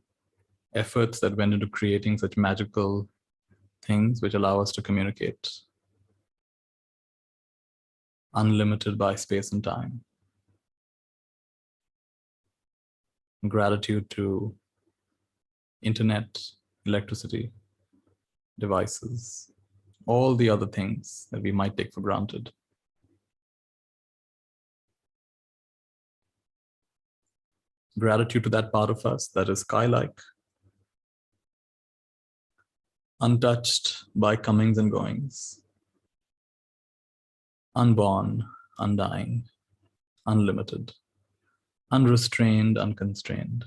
efforts that went into creating such magical things which allow us to communicate unlimited by space and time. Gratitude to internet, electricity, devices, all the other things that we might take for granted. Gratitude to that part of us that is sky-like, untouched by comings and goings, unborn, undying, unlimited, unrestrained, unconstrained,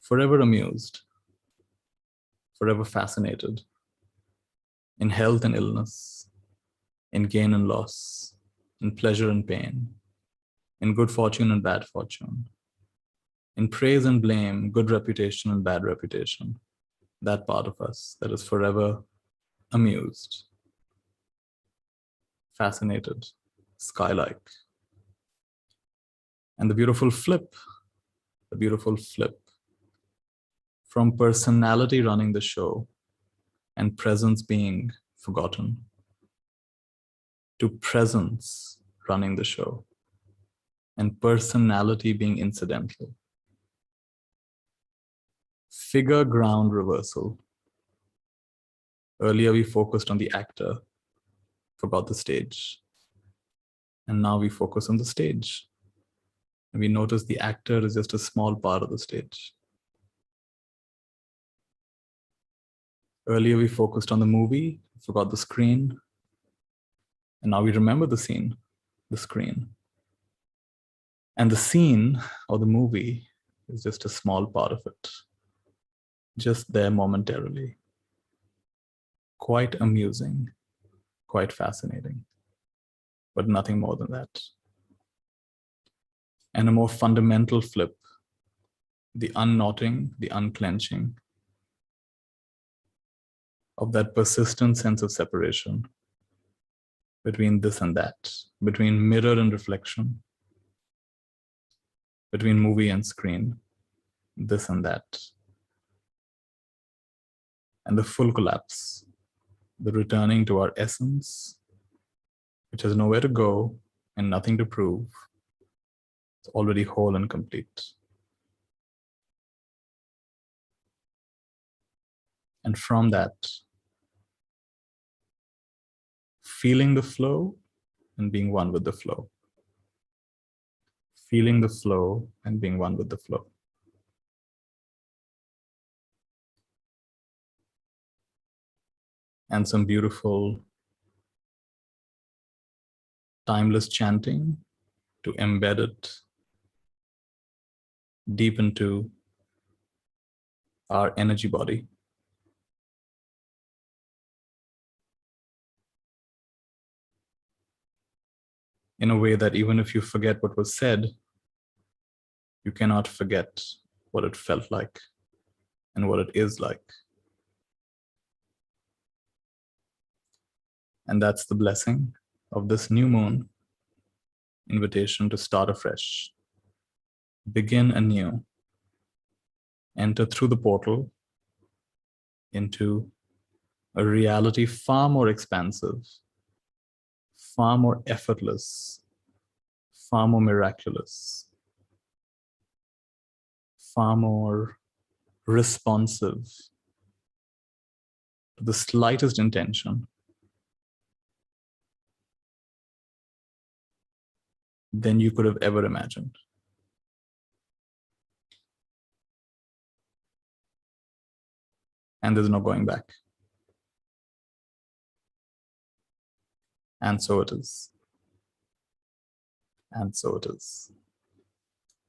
forever amused, forever fascinated, in health and illness, in gain and loss, in pleasure and pain, in good fortune and bad fortune, in praise and blame, good reputation and bad reputation. That part of us that is forever amused, fascinated, sky-like. And the beautiful flip from personality running the show and presence being forgotten to presence running the show and personality being incidental. Figure ground reversal. Earlier we focused on the actor, forgot the stage. And now we focus on the stage. And we notice the actor is just a small part of the stage. Earlier we focused on the movie, forgot the screen. And now we remember the scene, the screen. And the scene or the movie is just a small part of it. Just there momentarily. Quite amusing, quite fascinating, but nothing more than that. And a more fundamental flip, the unknotting, the unclenching, of that persistent sense of separation between this and that, between mirror and reflection, between movie and screen, this and that, and the full collapse, the returning to our essence, which has nowhere to go and nothing to prove. It's already whole and complete. And from that, feeling the flow and being one with the flow. Feeling the flow and being one with the flow. And some beautiful timeless chanting to embed it deep into our energy body. In a way that even if you forget what was said, you cannot forget what it felt like and what it is like. And that's the blessing of this new moon invitation to start afresh, begin anew, enter through the portal into a reality far more expansive, far more effortless, far more miraculous, far more responsive to the slightest intention than you could have ever imagined. And there's no going back. And so it is. And so it is.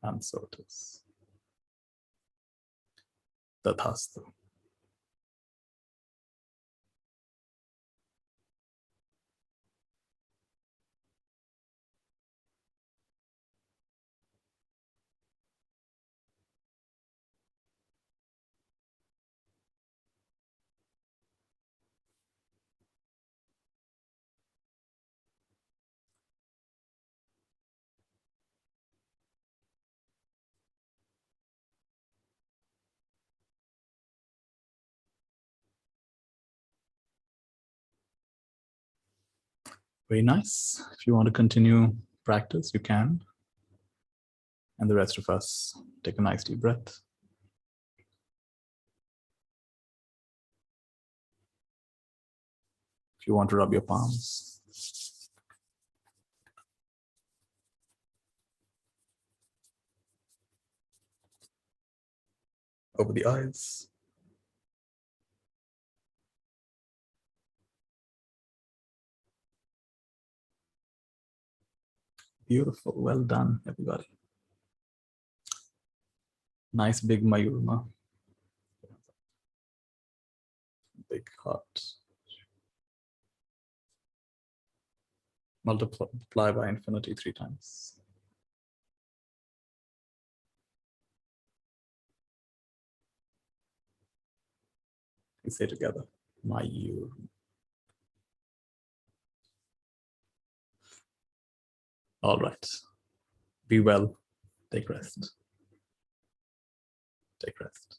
And so it is. Tathastu. Very nice. If you want to continue practice, you can. And the rest of us, take a nice deep breath. If you want to rub your palms. Over the eyes. Beautiful. Well done, everybody. Nice big Mayurma. Big heart. Multiply by infinity 3 times. We say together, Mayur. All right. Be well. Take rest. Take rest.